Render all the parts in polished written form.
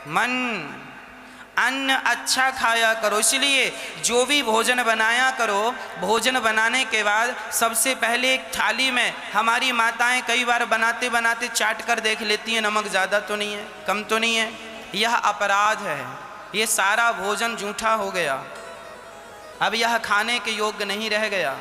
मन, अन्न अच्छा खाया करो। इसलिए जो भी भोजन बनाया करो, भोजन बनाने के बाद सबसे पहले एक थाली में, हमारी माताएं कई बार बनाते बनाते चाट कर देख लेती हैं नमक ज़्यादा तो नहीं है, कम तो नहीं है। यह अपराध है, ये सारा भोजन जूठा हो गया, अब यह खाने के योग्य नहीं रह गया।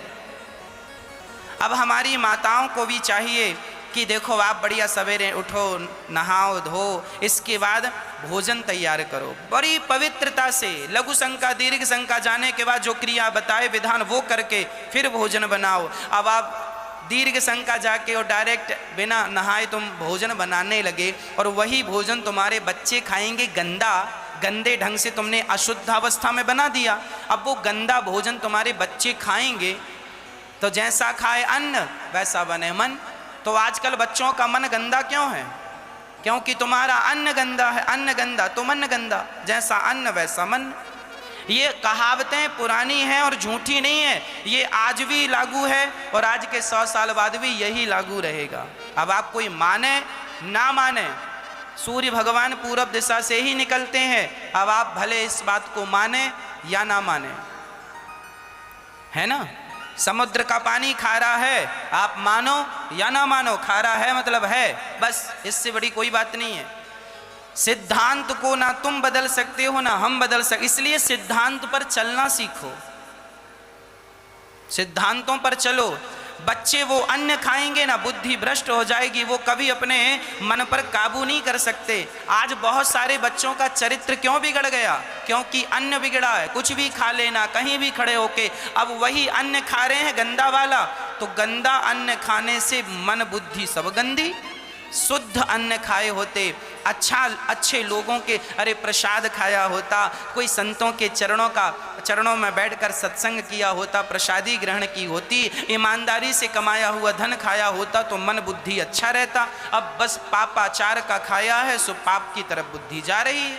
अब हमारी माताओं को भी चाहिए कि देखो आप बढ़िया सवेरे उठो, नहाओ धो, इसके बाद भोजन तैयार करो बड़ी पवित्रता से, लघु शंका दीर्घ शंका जाने के बाद जो क्रिया बताए विधान वो करके फिर भोजन बनाओ। अब आप दीर्घ शंका जाके और डायरेक्ट बिना नहाए तुम भोजन बनाने लगे और वही भोजन तुम्हारे बच्चे खाएंगे गंदा, गंदे ढंग से तुमने अशुद्ध अवस्था में बना दिया। अब वो गंदा भोजन तुम्हारे बच्चे खाएंगे तो जैसा खाए अन्न वैसा बने मन। तो आजकल बच्चों का मन गंदा क्यों है? क्योंकि तुम्हारा अन्न गंदा है, अन्न गंदा तो मन गंदा, जैसा अन्न वैसा मन। ये कहावतें पुरानी हैं और झूठी नहीं है, ये आज भी लागू है और आज के 100 साल बाद भी यही लागू रहेगा। अब आप कोई माने ना माने, सूर्य भगवान पूरब दिशा से ही निकलते हैं। अब आप भले इस बात को माने या ना माने, है ना। समुद्र का पानी खारा है, आप मानो या ना मानो, खारा है मतलब है, बस, इससे बड़ी कोई बात नहीं है। सिद्धांत को ना तुम बदल सकते हो ना हम बदल सकते, इसलिए सिद्धांत पर चलना सीखो, सिद्धांतों पर चलो। बच्चे वो अन्न खाएंगे ना, बुद्धि भ्रष्ट हो जाएगी, वो कभी अपने मन पर काबू नहीं कर सकते। आज बहुत सारे बच्चों का चरित्र क्यों बिगड़ गया? क्योंकि अन्न बिगड़ा है। कुछ भी खा लेना, कहीं भी खड़े होके, अब वही अन्न खा रहे हैं गंदा वाला, तो गंदा अन्न खाने से मन बुद्धि सब गंदी। शुद्ध अन्न खाए होते, अच्छे लोगों के अरे प्रसाद खाया होता, कोई संतों के चरणों में बैठकर सत्संग किया होता, प्रसादी ग्रहण की होती, ईमानदारी से कमाया हुआ धन खाया होता तो मन बुद्धि अच्छा रहता। अब बस पापाचार का खाया है सो पाप की तरफ बुद्धि जा रही है।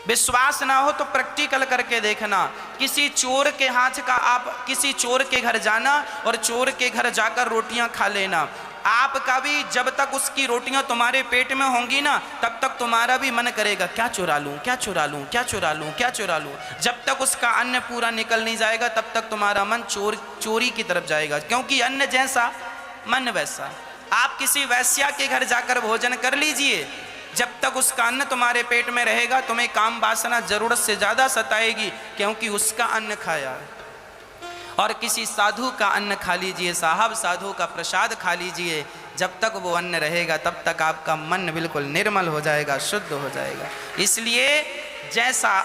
विश्वास ना हो तो प्रैक्टिकल करके देखना। किसी चोर के हाथ का, आप किसी चोर के घर जाना और चोर के घर जाकर रोटियां खा लेना। आपका भी जब तक उसकी रोटियां तुम्हारे पेट में होंगी ना, तब तक तुम्हारा भी मन करेगा क्या चुरा लूं, क्या चुरा लूं, क्या चुरा लूं, क्या चुरा लूं। जब तक उसका अन्न पूरा निकल नहीं जाएगा तब तक तुम्हारा मन चोरी की तरफ जाएगा, क्योंकि अन्न जैसा मन वैसा। आप किसी वैश्या के घर जाकर भोजन कर लीजिए, जब तक उसका अन्न तुम्हारे पेट में रहेगा तुम्हें काम वासना जरूरत से ज़्यादा सताएगी, क्योंकि उसका अन्न खाया है। और किसी साधु का अन्न खा लीजिए साहब, साधु का प्रसाद खा लीजिए, जब तक वो अन्न रहेगा तब तक आपका मन बिल्कुल निर्मल हो जाएगा, शुद्ध हो जाएगा। इसलिए जैसा